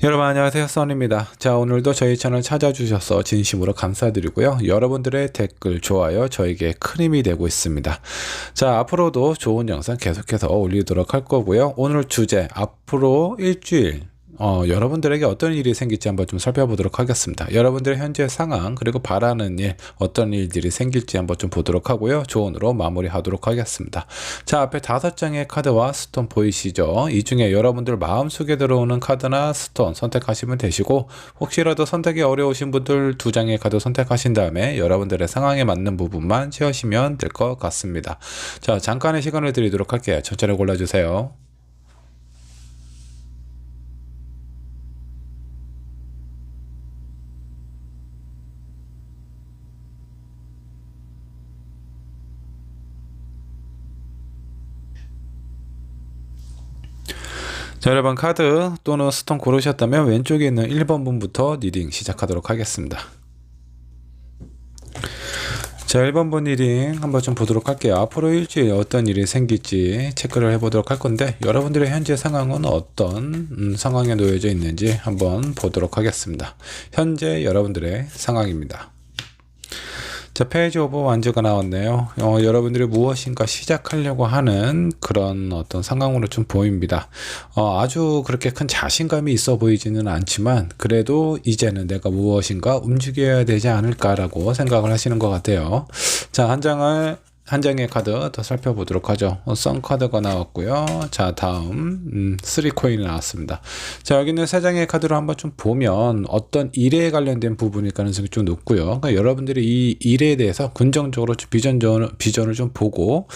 여러분 안녕하세요, 써니입니다. 자, 오늘도 저희 채널 찾아주셔서 진심으로 감사드리고요. 여러분들의 댓글, 좋아요 저에게 큰 힘이 되고 있습니다. 자, 앞으로도 좋은 영상 계속해서 올리도록 할 거고요. 오늘 주제, 앞으로 일주일 여러분들에게 어떤 일이 생길지 한번 좀 살펴보도록 하겠습니다. 여러분들의 현재 상황, 그리고 바라는 일, 어떤 일들이 생길지 한번 좀 보도록 하고요. 조언으로 마무리하도록 하겠습니다. 자, 앞에 5장의 카드와 스톤 보이시죠? 이 중에 여러분들 마음속에 들어오는 카드나 스톤 선택하시면 되시고, 혹시라도 선택이 어려우신 분들 2장의 카드 선택하신 다음에 여러분들의 상황에 맞는 부분만 채우시면 될 것 같습니다. 자, 잠깐의 시간을 드리도록 할게요. 천천히 골라주세요. 자, 여러분 카드 또는 스톤 고르셨다면 왼쪽에 있는 1번 분부터 리딩 시작하도록 하겠습니다. 자, 1번 분 리딩 한번 좀 보도록 할게요. 앞으로 일주일 어떤 일이 생길지 체크를 해보도록 할 건데, 여러분들의 현재 상황은 어떤 상황에 놓여져 있는지 한번 보도록 하겠습니다. 현재 여러분들의 상황입니다. 자, 페이지 오브 완즈가 나왔네요. 여러분들이 무엇인가 시작하려고 하는 그런 어떤 상황으로 좀 보입니다. 아주 그렇게 큰 자신감이 있어 보이지는 않지만, 그래도 이제는 내가 무엇인가 움직여야 되지 않을까라고 생각을 하시는 것 같아요. 자, 한 장의 카드 더 살펴보도록 하죠. 선 카드가 나왔고요. 자, 다음 3코인이 나왔습니다. 자, 여기는 3장의 카드로 한번 좀 보면 어떤 일에 관련된 부분일 가능성이 좀 높고요. 그러니까 여러분들이 이 일에 대해서 긍정적으로 비전을 좀 보고,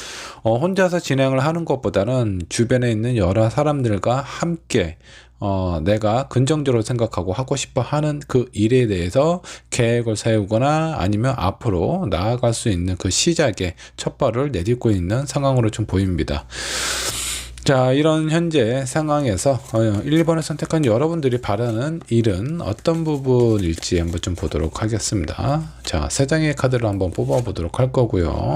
혼자서 진행을 하는 것보다는 주변에 있는 여러 사람들과 함께 내가 긍정적으로 생각하고 하고 싶어 하는 그 일에 대해서 계획을 세우거나 아니면 앞으로 나아갈 수 있는 그 시작의 첫발을 내딛고 있는 상황으로 좀 보입니다. 자, 이런 현재 상황에서 1번을 선택한 여러분들이 바라는 일은 어떤 부분일지 한번 좀 보도록 하겠습니다. 자, 3장의 카드를 한번 뽑아 보도록 할 거고요.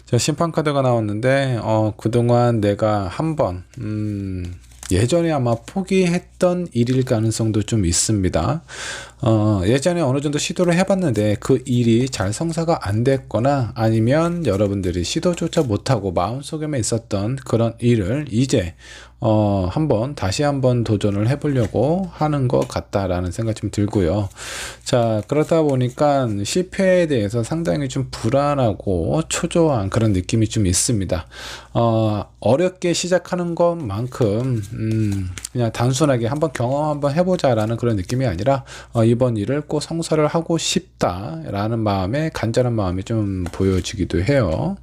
자, 심판 카드가 나왔는데 그동안 내가 한번 예전에 아마 포기했던 일일 가능성도 좀 있습니다. 예전에 어느 정도 시도를 해봤는데 그 일이 잘 성사가 안 됐거나, 아니면 여러분들이 시도조차 못하고 마음속에만 있었던 그런 일을 이제 다시 한번 도전을 해보려고 하는 것 같다라는 생각이 좀 들고요. 자, 그러다 보니까 실패에 대해서 상당히 좀 불안하고 초조한 그런 느낌이 좀 있습니다. 어렵게 시작하는 것만큼 그냥 단순하게 경험 한번 해보자라는 그런 느낌이 아니라 이번 일을 꼭 성사를 하고 싶다라는 마음에, 간절한 마음이 좀 보여지기도 해요.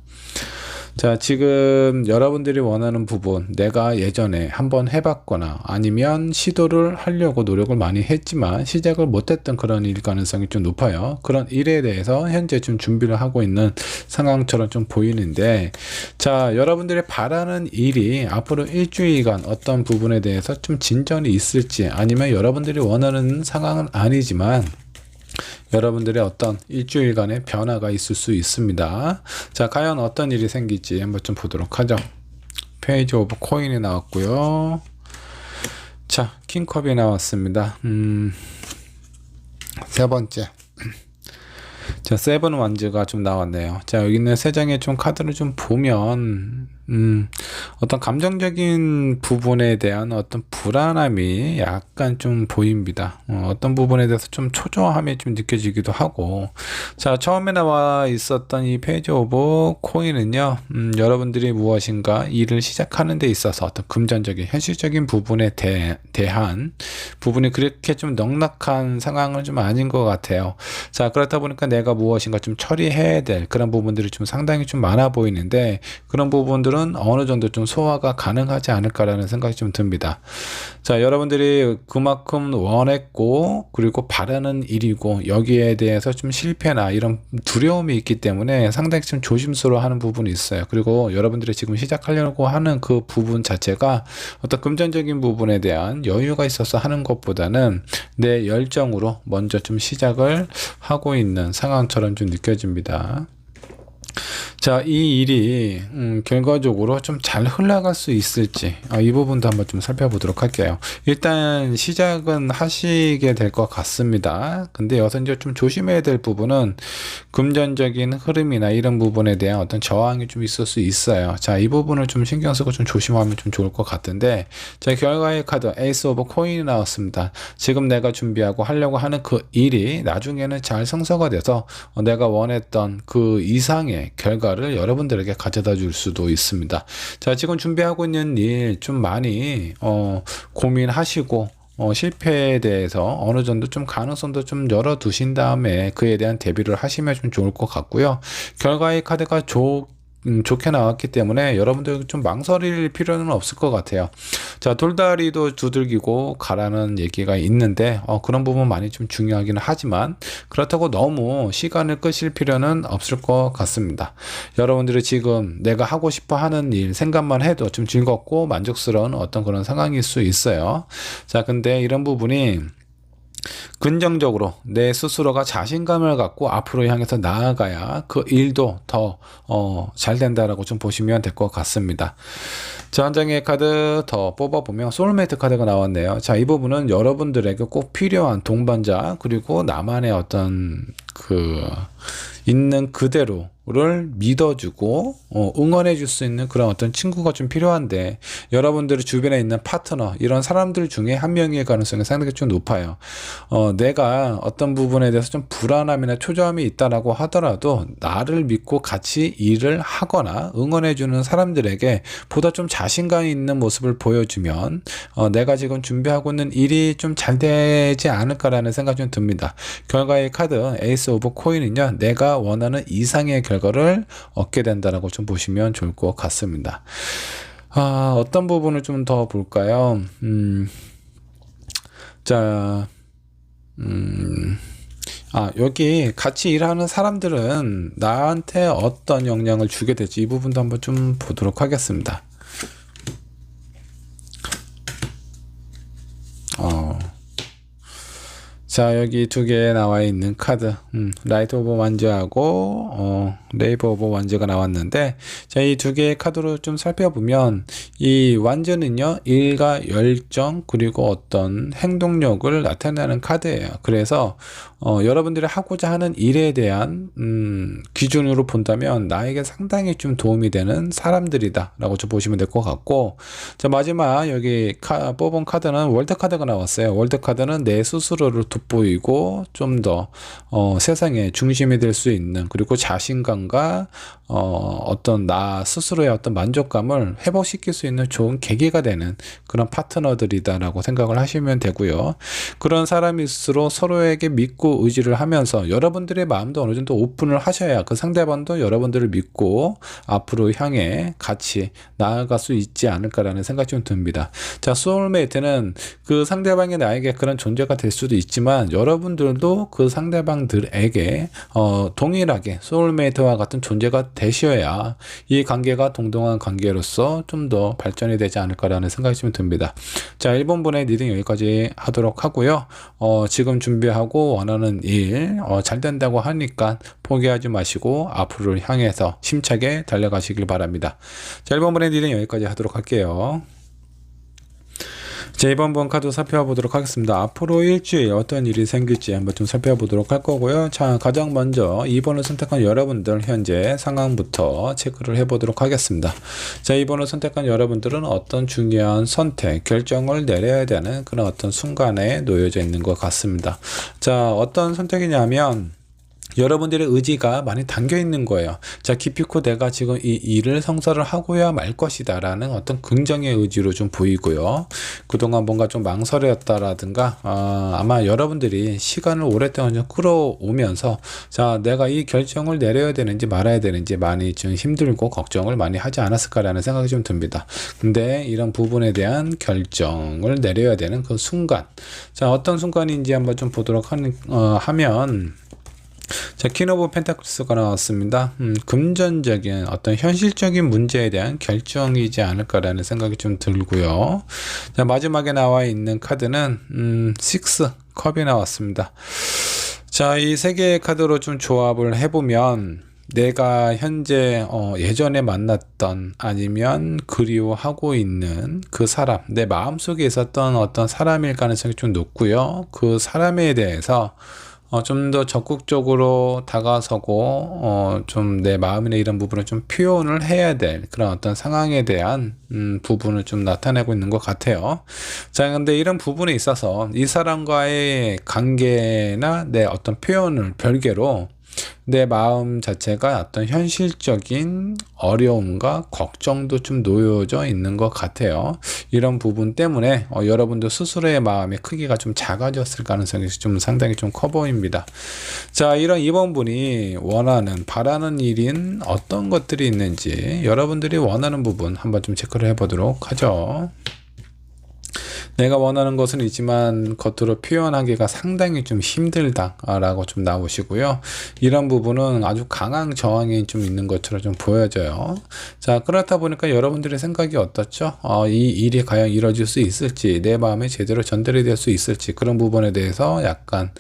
자, 지금 여러분들이 원하는 부분, 내가 예전에 한번 해봤거나 아니면 시도를 하려고 노력을 많이 했지만 시작을 못했던 그런 일 가능성이 좀 높아요. 그런 일에 대해서 현재 좀 준비를 하고 있는 상황처럼 좀 보이는데, 자, 여러분들이 바라는 일이 앞으로 일주일간 어떤 부분에 대해서 좀 진전이 있을지, 아니면 여러분들이 원하는 상황은 아니지만 여러분들의 어떤 일주일간의 변화가 있을 수 있습니다. 자, 과연 어떤 일이 생길지 한번 좀 보도록 하죠. 페이지 오브 코인이 나왔고요. 자, 킹컵이 나왔습니다. 세 번째. 자, 세븐 완즈가 좀 나왔네요. 자, 여기 있는 3장의 좀 카드를 좀 보면 어떤 감정적인 부분에 대한 어떤 불안함이 약간 좀 보입니다. 어떤 부분에 대해서 좀 초조함이 좀 느껴지기도 하고. 자, 처음에 나와 있었던 이 페이지 오브 코인은요, 여러분들이 무엇인가 일을 시작하는 데 있어서 어떤 금전적인 현실적인 부분에 대한 부분이 그렇게 좀 넉넉한 상황은 좀 아닌 것 같아요. 자, 그렇다 보니까 내가 무엇인가 좀 처리해야 될 그런 부분들이 좀 상당히 좀 많아 보이는데, 그런 부분들은 어느 정도 좀 소화가 가능하지 않을까라는 생각이 좀 듭니다. 자, 여러분들이 그만큼 원했고, 그리고 바라는 일이고, 여기에 대해서 좀 실패나 이런 두려움이 있기 때문에 상당히 좀 조심스러워하는 부분이 있어요. 그리고 여러분들이 지금 시작하려고 하는 그 부분 자체가 어떤 금전적인 부분에 대한 여유가 있어서 하는 것보다는 내 열정으로 먼저 좀 시작을 하고 있는 상황처럼 좀 느껴집니다. 자, 이 일이 결과적으로 좀 잘 흘러갈 수 있을지 이 부분도 한번 좀 살펴보도록 할게요. 일단 시작은 하시게 될 것 같습니다. 근데 여기서 이제 좀 조심해야 될 부분은 금전적인 흐름이나 이런 부분에 대한 어떤 저항이 좀 있을 수 있어요. 자, 이 부분을 좀 신경 쓰고 좀 조심하면 좀 좋을 것 같은데, 자, 결과의 카드 에이스 오브 코인이 나왔습니다. 지금 내가 준비하고 하려고 하는 그 일이 나중에는 잘 성사가 돼서 내가 원했던 그 이상의 결과를 여러분들에게 가져다 줄 수도 있습니다. 자, 지금 준비하고 있는 일 좀 많이 고민하시고 실패에 대해서 어느 정도 좀 가능성도 좀 열어두신 다음에 그에 대한 대비를 하시면 좀 좋을 것 같고요. 결과의 카드가 좋게 나왔기 때문에 여러분들 좀 망설일 필요는 없을 것 같아요. 자, 돌다리도 두들기고 가라는 얘기가 있는데 그런 부분 많이 좀 중요하기는 하지만 그렇다고 너무 시간을 끄실 필요는 없을 것 같습니다. 여러분들이 지금 내가 하고 싶어 하는 일 생각만 해도 좀 즐겁고 만족스러운 어떤 그런 상황일 수 있어요. 자, 근데 이런 부분이 긍정적으로 내 스스로가 자신감을 갖고 앞으로 향해서 나아가야 그 일도 더 잘 된다라고 좀 보시면 될 것 같습니다. 자, 한 장의 카드 더 뽑아보면 소울메이트 카드가 나왔네요. 자, 이 부분은 여러분들에게 꼭 필요한 동반자 그리고 나만의 어떤 있는 그대로를 믿어주고 응원해 줄 수 있는 그런 어떤 친구가 좀 필요한데, 여러분들의 주변에 있는 파트너 이런 사람들 중에 한 명일 가능성이 상당히 좀 높아요. 내가 어떤 부분에 대해서 좀 불안함이나 초조함이 있다라고 하더라도 나를 믿고 같이 일을 하거나 응원해 주는 사람들에게 보다 좀 자신감 있는 모습을 보여주면 내가 지금 준비하고 있는 일이 좀 잘 되지 않을까라는 생각이 좀 듭니다. 결과의 카드 에이스 오브 코인은요, 내가 원하는 이상의 결과를 얻게 된다라고 좀 보시면 좋을 것 같습니다. 어떤 부분을 좀 더 볼까요? 자, 여기 같이 일하는 사람들은 나한테 어떤 영향을 주게 될지 이 부분도 한번 좀 보도록 하겠습니다. 자, 여기 두 개 나와 있는 카드, 라이트 오브 완즈하고 레이브 오브 완즈가 나왔는데, 자, 이 두 개의 카드로 좀 살펴보면 이 완즈는요, 일과 열정 그리고 어떤 행동력을 나타내는 카드예요. 그래서 여러분들이 하고자 하는 일에 대한 기준으로 본다면 나에게 상당히 좀 도움이 되는 사람들이다 라고 좀 보시면 될 것 같고, 자, 마지막 여기 뽑은 카드는 월드 카드가 나왔어요. 월드 카드는 내 스스로를 돋보이고 좀 더 세상의 중심이 될 수 있는, 그리고 자신감과 어떤 나 스스로의 어떤 만족감을 회복시킬 수 있는 좋은 계기가 되는 그런 파트너들이다라고 생각을 하시면 되고요. 그런 사람일수록 서로에게 믿고 의지를 하면서 여러분들의 마음도 어느 정도 오픈을 하셔야 그 상대방도 여러분들을 믿고 앞으로 향해 같이 나아갈 수 있지 않을까라는 생각이 좀 듭니다. 자, 소울메이트는 그 상대방이 나에게 그런 존재가 될 수도 있지만 여러분들도 그 상대방들에게 동일하게 소울메이트와 같은 존재가 되셔야 이 관계가 동등한 관계로서 좀 더 발전이 되지 않을까라는 생각이 좀 듭니다. 자, 1번분의 리딩 여기까지 하도록 하고요. 지금 준비하고 원하는 일 잘 된다고 하니까 포기하지 마시고 앞으로 향해서 힘차게 달려가시길 바랍니다. 자, 1번분의 리딩 여기까지 하도록 할게요. 자, 이번 번 카드 살펴보도록 하겠습니다. 앞으로 일주일 어떤 일이 생길지 한번 좀 살펴보도록 할 거고요. 자, 가장 먼저 2번을 선택한 여러분들 현재 상황부터 체크를 해보도록 하겠습니다. 자, 2번을 선택한 여러분들은 어떤 중요한 선택, 결정을 내려야 되는 그런 어떤 순간에 놓여져 있는 것 같습니다. 자, 어떤 선택이냐면 여러분들의 의지가 많이 담겨 있는 거예요. 자, 기필코 내가 지금 이 일을 성사를 하고야 말 것이다 라는 어떤 긍정의 의지로 좀 보이고요. 그동안 뭔가 좀 망설였다라든가 아마 여러분들이 시간을 오랫동안 좀 끌어오면서 자, 내가 이 결정을 내려야 되는지 말아야 되는지 많이 좀 힘들고 걱정을 많이 하지 않았을까라는 생각이 좀 듭니다. 근데 이런 부분에 대한 결정을 내려야 되는 그 순간, 자, 어떤 순간인지 한번 좀 보도록 하면 자, 퀸 오브 펜타클스가 나왔습니다. 금전적인 어떤 현실적인 문제에 대한 결정이지 않을까라는 생각이 좀 들고요. 자, 마지막에 나와 있는 카드는 6 컵이 나왔습니다. 자, 이 세 개의 카드로 좀 조합을 해보면 내가 현재 예전에 만났던 아니면 그리워하고 있는 그 사람, 내 마음속에 있었던 어떤 사람일 가능성이 좀 높고요. 그 사람에 대해서 좀 더 적극적으로 다가서고 좀 내 마음이나 이런 부분을 좀 표현을 해야 될 그런 어떤 상황에 대한 부분을 좀 나타내고 있는 것 같아요. 자, 근데 이런 부분에 있어서 이 사람과의 관계나 내 어떤 표현을 별개로 내 마음 자체가 어떤 현실적인 어려움과 걱정도 좀 놓여져 있는 것 같아요. 이런 부분 때문에 여러분도 스스로의 마음의 크기가 좀 작아졌을 가능성이 좀 상당히 좀 커 보입니다. 자, 이런 2번 분이 원하는, 바라는 일인 어떤 것들이 있는지 여러분들이 원하는 부분 한번 좀 체크를 해보도록 하죠. 내가 원하는 것은 있지만 겉으로 표현하기가 상당히 좀 힘들다라고 좀 나오시고요. 이런 부분은 아주 강한 저항이 좀 있는 것처럼 좀 보여져요. 자, 그렇다 보니까 여러분들의 생각이 어떻죠? 이 일이 과연 이루어질 수 있을지, 내 마음에 제대로 전달이 될 수 있을지, 그런 부분에 대해서 약간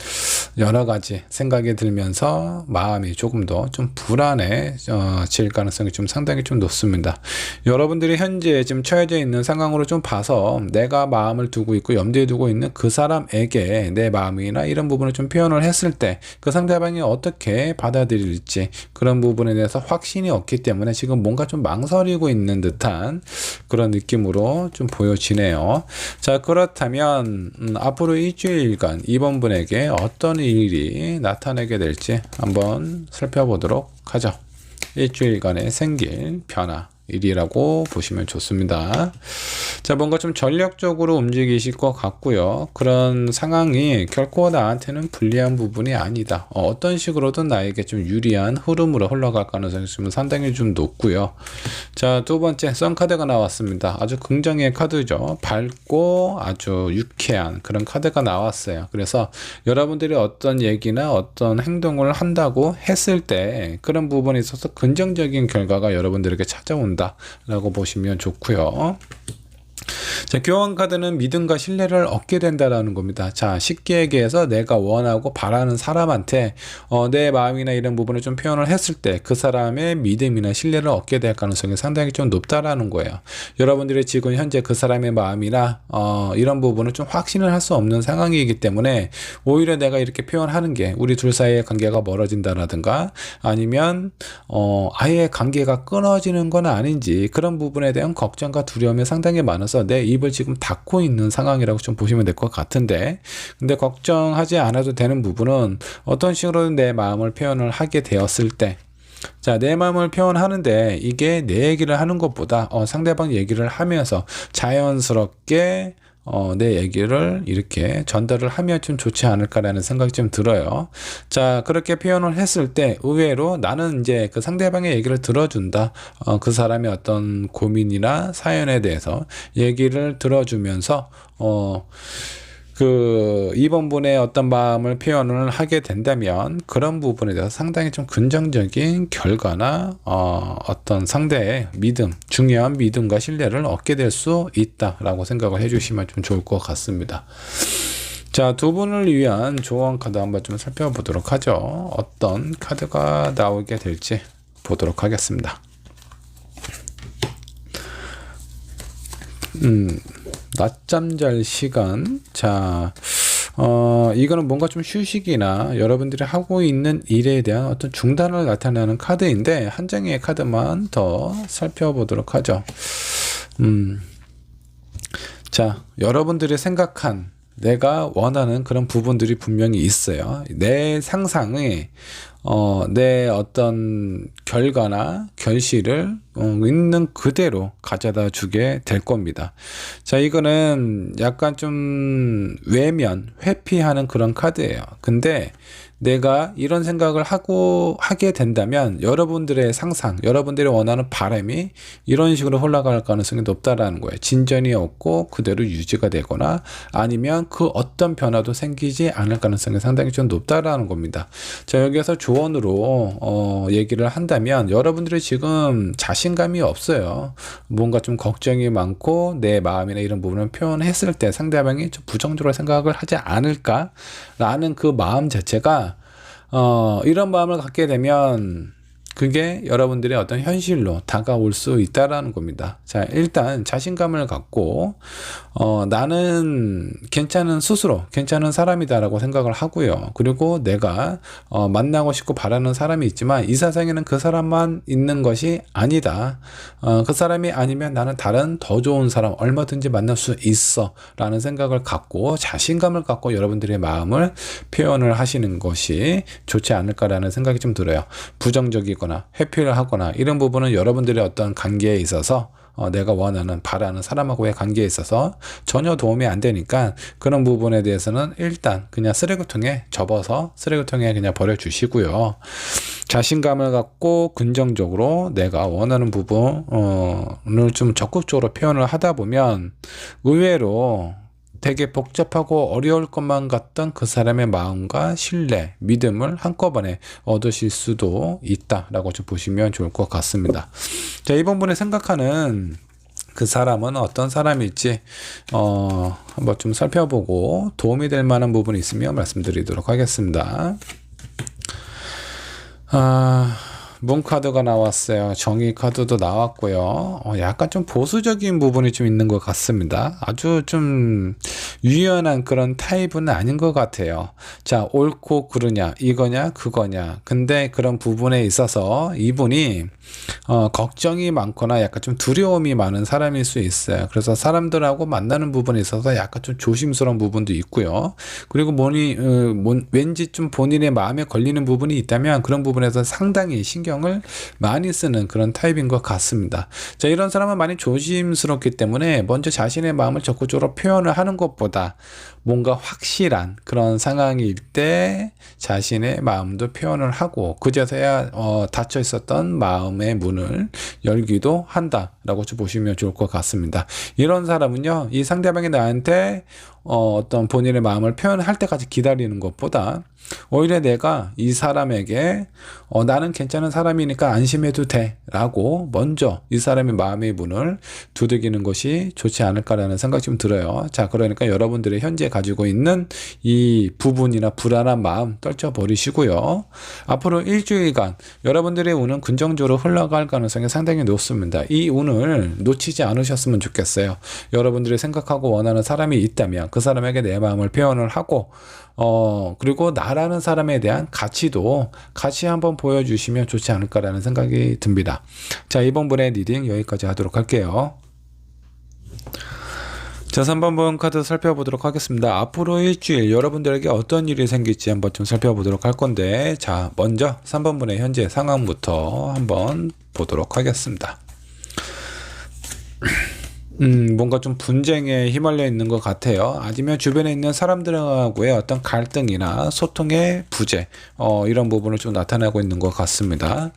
여러 가지 생각이 들면서 마음이 조금 더 좀 불안해질 가능성이 좀 상당히 좀 높습니다. 여러분들이 현재 지금 처해져 있는 상황으로 좀 봐서 내가 마음을 두고 있고 염두에 두고 있는 그 사람에게 내 마음이나 이런 부분을 좀 표현을 했을 때 그 상대방이 어떻게 받아들일지 그런 부분에 대해서 확신이 없기 때문에 지금 뭔가 좀 망설이고 있는 듯한 그런 느낌으로 좀 보여지네요. 자, 그렇다면 앞으로 일주일간 이번 분에게 어떤 일이 나타나게 될지 한번 살펴보도록 하죠. 일주일간에 생길 변화 일이라고 보시면 좋습니다. 자, 뭔가 좀 전략적으로 움직이실 것 같고요. 그런 상황이 결코 나한테는 불리한 부분이 아니다. 어떤 식으로든 나에게 좀 유리한 흐름으로 흘러갈 가능성이 좀 상당히 좀 높고요. 자, 두 번째 선카드가 나왔습니다. 아주 긍정의 카드죠. 밝고 아주 유쾌한 그런 카드가 나왔어요. 그래서 여러분들이 어떤 얘기나 어떤 행동을 한다고 했을 때 그런 부분에 있어서 긍정적인 결과가 여러분들에게 찾아온다 라고 보시면 좋고요. 자, 교환 카드는 믿음과 신뢰를 얻게 된다라는 겁니다. 자, 쉽게 얘기해서 내가 원하고 바라는 사람한테 내 마음이나 이런 부분을 좀 표현을 했을 때 그 사람의 믿음이나 신뢰를 얻게 될 가능성이 상당히 좀 높다라는 거예요. 여러분들이 지금 현재 그 사람의 마음이나 이런 부분을 좀 확신을 할 수 없는 상황이기 때문에 오히려 내가 이렇게 표현하는 게 우리 둘 사이의 관계가 멀어진다라든가 아니면 아예 관계가 끊어지는 건 아닌지 그런 부분에 대한 걱정과 두려움이 상당히 많아서 내 입을 지금 닫고 있는 상황이라고 좀 보시면 될 것 같은데, 근데 걱정하지 않아도 되는 부분은 어떤 식으로 내 마음을 표현을 하게 되었을 때, 자, 내 마음을 표현하는데 이게 내 얘기를 하는 것보다 상대방 얘기를 하면서 자연스럽게 내 얘기를 이렇게 전달을 하면 좀 좋지 않을까라는 생각이 좀 들어요. 자, 그렇게 표현을 했을 때 의외로 나는 이제 그 상대방의 얘기를 들어준다. 그 사람의 어떤 고민이나 사연에 대해서 얘기를 들어주면서 그 2번 분의 어떤 마음을 표현을 하게 된다면 그런 부분에 대해서 상당히 좀 긍정적인 결과나 어떤 상대의 믿음, 중요한 믿음과 신뢰를 얻게 될 수 있다라고 생각을 해주시면 좀 좋을 것 같습니다. 자, 두 분을 위한 조언 카드 한번 좀 살펴보도록 하죠. 어떤 카드가 나오게 될지 보도록 하겠습니다. 낮잠 잘 시간. 자, 이거는 뭔가 좀 휴식이나 여러분들이 하고 있는 일에 대한 어떤 중단을 나타내는 카드인데 한 장의 카드만 더 살펴보도록 하죠. 자, 여러분들이 생각한 내가 원하는 그런 부분들이 분명히 있어요. 내 상상에 내 어떤 결과나 결실을 있는 그대로 가져다 주게 될 겁니다. 자, 이거는 약간 좀 회피하는 그런 카드예요. 근데 내가 이런 생각을 하게 된다면 여러분들의 상상, 여러분들이 원하는 바람이 이런 식으로 흘러갈 가능성이 높다라는 거예요. 진전이 없고 그대로 유지가 되거나 아니면 그 어떤 변화도 생기지 않을 가능성이 상당히 좀 높다라는 겁니다. 자, 여기에서 조언으로 얘기를 한다면 여러분들이 지금 자신감이 없어요. 뭔가 좀 걱정이 많고 내 마음이나 이런 부분을 표현했을 때 상대방이 좀 부정적으로 생각을 하지 않을까라는 그 마음 자체가 이런 마음을 갖게 되면 그게 여러분들의 어떤 현실로 다가올 수 있다라는 겁니다. 자, 일단 자신감을 갖고 나는 괜찮은 스스로 괜찮은 사람이다라고 생각을 하고요. 그리고 내가 만나고 싶고 바라는 사람이 있지만 이 세상에는 그 사람만 있는 것이 아니다. 그 사람이 아니면 나는 다른 더 좋은 사람 얼마든지 만날 수 있어 라는 생각을 갖고 자신감을 갖고 여러분들의 마음을 표현을 하시는 것이 좋지 않을까라는 생각이 좀 들어요. 부정적이거나 회피를 하거나 이런 부분은 여러분들의 어떤 관계에 있어서 내가 원하는 바라는 사람하고의 관계에 있어서 전혀 도움이 안 되니까 그런 부분에 대해서는 일단 그냥 쓰레기통에 접어서 쓰레기통에 그냥 버려주시고요. 자신감을 갖고 긍정적으로 내가 원하는 부분을 좀 적극적으로 표현을 하다 보면 의외로 되게 복잡하고 어려울 것만 같던 그 사람의 마음과 신뢰, 믿음을 한꺼번에 얻으실 수도 있다라고 좀 보시면 좋을 것 같습니다. 자, 이번 분에 생각하는 그 사람은 어떤 사람일지 한번 좀 살펴보고 도움이 될 만한 부분이 있으면 말씀드리도록 하겠습니다. 문 카드가 나왔어요. 정의 카드도 나왔고요. 약간 좀 보수적인 부분이 좀 있는 것 같습니다. 아주 좀 유연한 그런 타입은 아닌 것 같아요. 자, 옳고 그르냐, 이거냐, 그거냐. 근데 그런 부분에 있어서 이분이 걱정이 많거나 약간 좀 두려움이 많은 사람일 수 있어요. 그래서 사람들하고 만나는 부분에 있어서 약간 좀 조심스러운 부분도 있고요. 그리고 왠지 좀 본인의 마음에 걸리는 부분이 있다면 그런 부분에서 상당히 신경을 많이 쓰는 그런 타입인 것 같습니다. 자, 이런 사람은 많이 조심스럽기 때문에 먼저 자신의 마음을 적극적으로 표현을 하는 것보다 뭔가 확실한 그런 상황일 때 자신의 마음도 표현을 하고 그제서야 닫혀 있었던 마음의 문을 열기도 한다라고 좀 보시면 좋을 것 같습니다. 이런 사람은요, 이 상대방이 나한테 어떤 본인의 마음을 표현할 때까지 기다리는 것보다 오히려 내가 이 사람에게 나는 괜찮은 사람이니까 안심해도 돼 라고 먼저 이 사람의 마음의 문을 두들기는 것이 좋지 않을까라는 생각이 좀 들어요. 자, 그러니까 여러분들의 현재 가지고 있는 이 부분이나 불안한 마음 떨쳐버리시고요. 앞으로 일주일간 여러분들의 운은 긍정적으로 흘러갈 가능성이 상당히 높습니다. 이 운을 놓치지 않으셨으면 좋겠어요. 여러분들이 생각하고 원하는 사람이 있다면 그 사람에게 내 마음을 표현을 하고 그리고 나라는 사람에 대한 가치도 같이 한번 보여주시면 좋지 않을까라는 생각이 듭니다. 자, 이번 분의 리딩 여기까지 하도록 할게요. 자, 3번 분 카드 살펴보도록 하겠습니다. 앞으로 일주일 여러분들에게 어떤 일이 생길지 한번 좀 살펴보도록 할 건데, 자, 먼저 3번 분의 현재 상황부터 한번 보도록 하겠습니다. 뭔가 좀 분쟁에 휘말려 있는 것 같아요. 아니면 주변에 있는 사람들하고의 어떤 갈등이나 소통의 부재, 이런 부분을 좀 나타나고 있는 것 같습니다.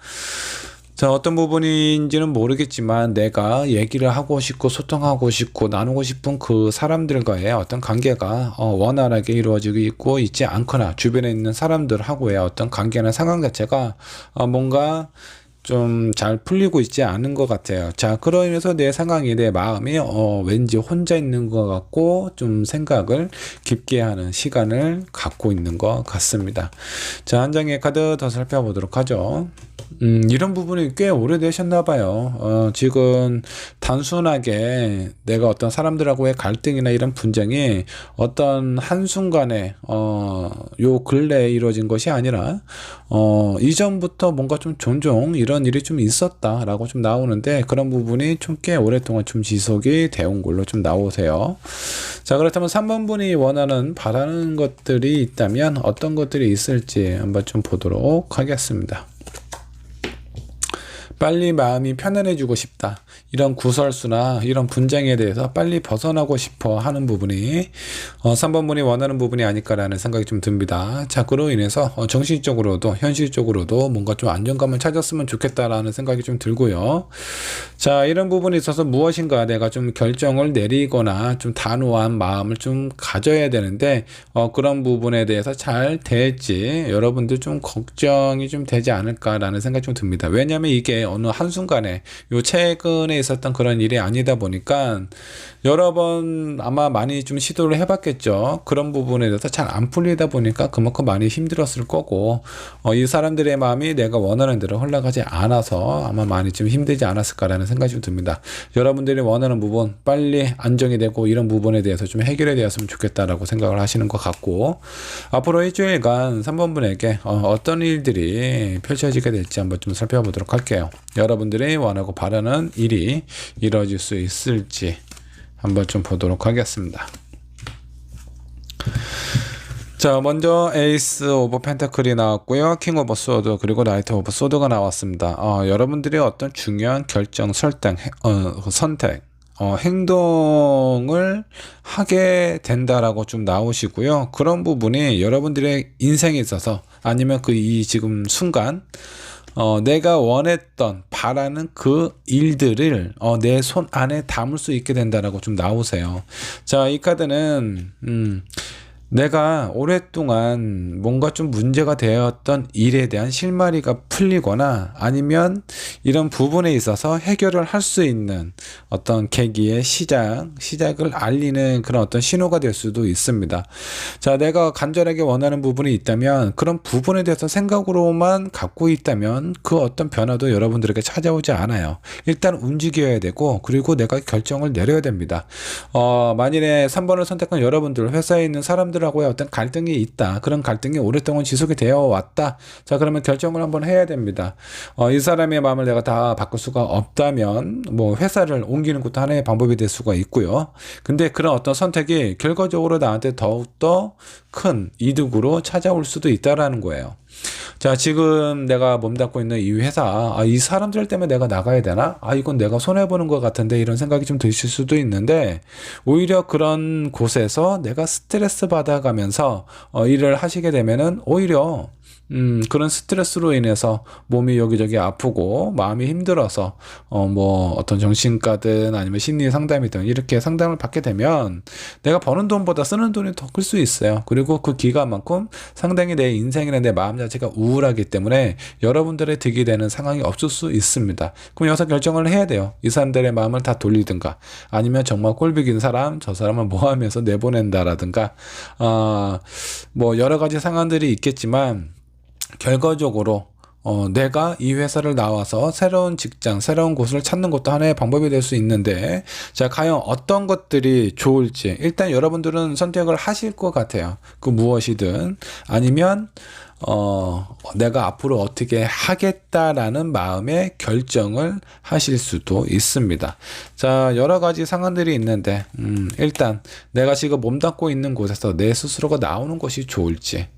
자, 어떤 부분인지는 모르겠지만 내가 얘기를 하고 싶고 소통하고 싶고 나누고 싶은 그 사람들과의 어떤 관계가 원활하게 이루어지고 있고 있지 않거나 주변에 있는 사람들하고의 어떤 관계나 상황 자체가 뭔가 좀 잘 풀리고 있지 않은 것 같아요. 자, 그로 인해서 내 상황이, 내 마음이 왠지 혼자 있는 것 같고 좀 생각을 깊게 하는 시간을 갖고 있는 것 같습니다. 자, 한 장의 카드 더 살펴보도록 하죠. 이런 부분이 꽤 오래되셨나 봐요. 지금 단순하게 내가 어떤 사람들하고의 갈등이나 이런 분쟁이 어떤 한순간에 요 근래에 이루어진 것이 아니라 이전부터 뭔가 좀 종종 이런 일이 좀 있었다라고 좀 나오는데 그런 부분이 좀 꽤 오랫동안 좀 지속이 되온 걸로 좀 나오세요. 자, 그렇다면 3번 분이 바라는 것들이 있다면 어떤 것들이 있을지 한번 좀 보도록 하겠습니다. 빨리 마음이 편안해지고 싶다. 이런 구설수나 이런 분쟁에 대해서 빨리 벗어나고 싶어 하는 부분이 3번 분이 원하는 부분이 아닐까라는 생각이 좀 듭니다. 자, 그로 인해서 정신적으로도 현실적으로도 뭔가 좀 안정감을 찾았으면 좋겠다라는 생각이 좀 들고요. 자, 이런 부분에 있어서 무엇인가 내가 좀 결정을 내리거나 좀 단호한 마음을 좀 가져야 되는데 그런 부분에 대해서 잘 될지 여러분들 좀 걱정이 좀 되지 않을까라는 생각이 좀 듭니다. 왜냐하면 이게 일이 어느 한순간에 요 최근에 있었던 그런 일이 아니다 보니까 여러 번 아마 많이 좀 시도를 해봤겠죠. 그런 부분에 대해서 잘 안 풀리다 보니까 그만큼 많이 힘들었을 거고, 이 사람들의 마음이 내가 원하는 대로 흘러가지 않아서 아마 많이 좀 힘들지 않았을까라는 생각이 좀 듭니다. 여러분들이 원하는 부분 빨리 안정이 되고 이런 부분에 대해서 좀 해결이 되었으면 좋겠다라고 생각을 하시는 것 같고, 앞으로 일주일간 3번분에게 어떤 일들이 펼쳐지게 될지 한번 좀 살펴보도록 할게요. 여러분들이 원하고 바라는 일이 이루어질 수 있을지 한번 좀 보도록 하겠습니다. 자, 먼저 에이스 오브 펜타클이 나왔고요. 킹 오브 소드, 그리고 나이트 오브 소드가 나왔습니다. 여러분들이 어떤 중요한 결정, 선택, 행동을 하게 된다라고 좀 나오시고요. 그런 부분이 여러분들의 인생에 있어서 아니면 이 지금 순간 내가 원했던 바라는 그 일들을 내 손 안에 담을 수 있게 된다라고 좀 나오세요. 자, 이 카드는 내가 오랫동안 뭔가 좀 문제가 되었던 일에 대한 실마리가 풀리거나 아니면 이런 부분에 있어서 해결을 할 수 있는 어떤 계기의 시작을 알리는 그런 어떤 신호가 될 수도 있습니다. 자, 내가 간절하게 원하는 부분이 있다면 그런 부분에 대해서 생각으로만 갖고 있다면 그 어떤 변화도 여러분들에게 찾아오지 않아요. 일단 움직여야 되고, 그리고 내가 결정을 내려야 됩니다. 만일에 3번을 선택한 여러분들, 회사에 있는 사람들 하고의 어떤 갈등이 있다. 그런 갈등이 오랫동안 지속이 되어 왔다. 자, 그러면 결정을 한번 해야 됩니다. 이 사람의 마음을 내가 다 바꿀 수가 없다면 뭐 회사를 옮기는 것도 하나의 방법이 될 수가 있고요. 근데 그런 어떤 선택이 결과적으로 나한테 더욱더 큰 이득으로 찾아올 수도 있다라는 거예요. 자, 지금 내가 몸담고 있는 이 회사, 이 사람들 때문에 내가 나가야 되나? 이건 내가 손해보는 것 같은데, 이런 생각이 좀 드실 수도 있는데, 오히려 그런 곳에서 내가 스트레스 받아가면서 일을 하시게 되면은 오히려 그런 스트레스로 인해서 몸이 여기저기 아프고 마음이 힘들어서 뭐 어떤 정신과든 아니면 심리 상담이든 이렇게 상담을 받게 되면 내가 버는 돈보다 쓰는 돈이 더 클 수 있어요. 그리고 그 기간만큼 상당히 내 인생이나 내 마음 자체가 우울하기 때문에 여러분들의 득이 되는 상황이 없을 수 있습니다. 그럼 여기서 결정을 해야 돼요. 이 사람들의 마음을 다 돌리든가, 아니면 정말 꼴비긴 사람, 저 사람을 모함해서 내보낸다라든가, 뭐 여러 가지 상황들이 있겠지만 결과적으로 내가 이 회사를 나와서 새로운 직장, 새로운 곳을 찾는 것도 하나의 방법이 될 수 있는데, 자, 과연 어떤 것들이 좋을지 일단 여러분들은 선택을 하실 것 같아요. 그 무엇이든. 아니면 내가 앞으로 어떻게 하겠다라는 마음의 결정을 하실 수도 있습니다. 자, 여러 가지 상황들이 있는데 일단 내가 지금 몸담고 있는 곳에서 내 스스로가 나오는 것이 좋을지,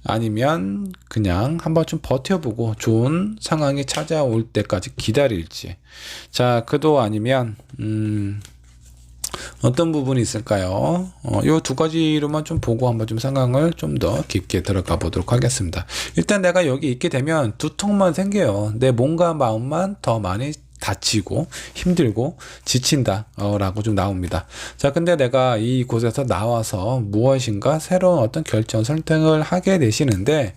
아니면 그냥 한번 좀 버텨보고 좋은 상황이 찾아올 때까지 기다릴지. 자, 그도 아니면 어떤 부분이 있을까요? 요 두 가지로만 좀 보고 한번 좀 상황을 좀 더 깊게 들어가 보도록 하겠습니다. 일단 내가 여기 있게 되면 두통만 생겨요. 내 몸과 마음만 더 많이 다치고 힘들고 지친다 라고 좀 나옵니다. 자, 근데 내가 이곳에서 나와서 무엇인가 새로운 어떤 결정 선택을 하게 되시는데,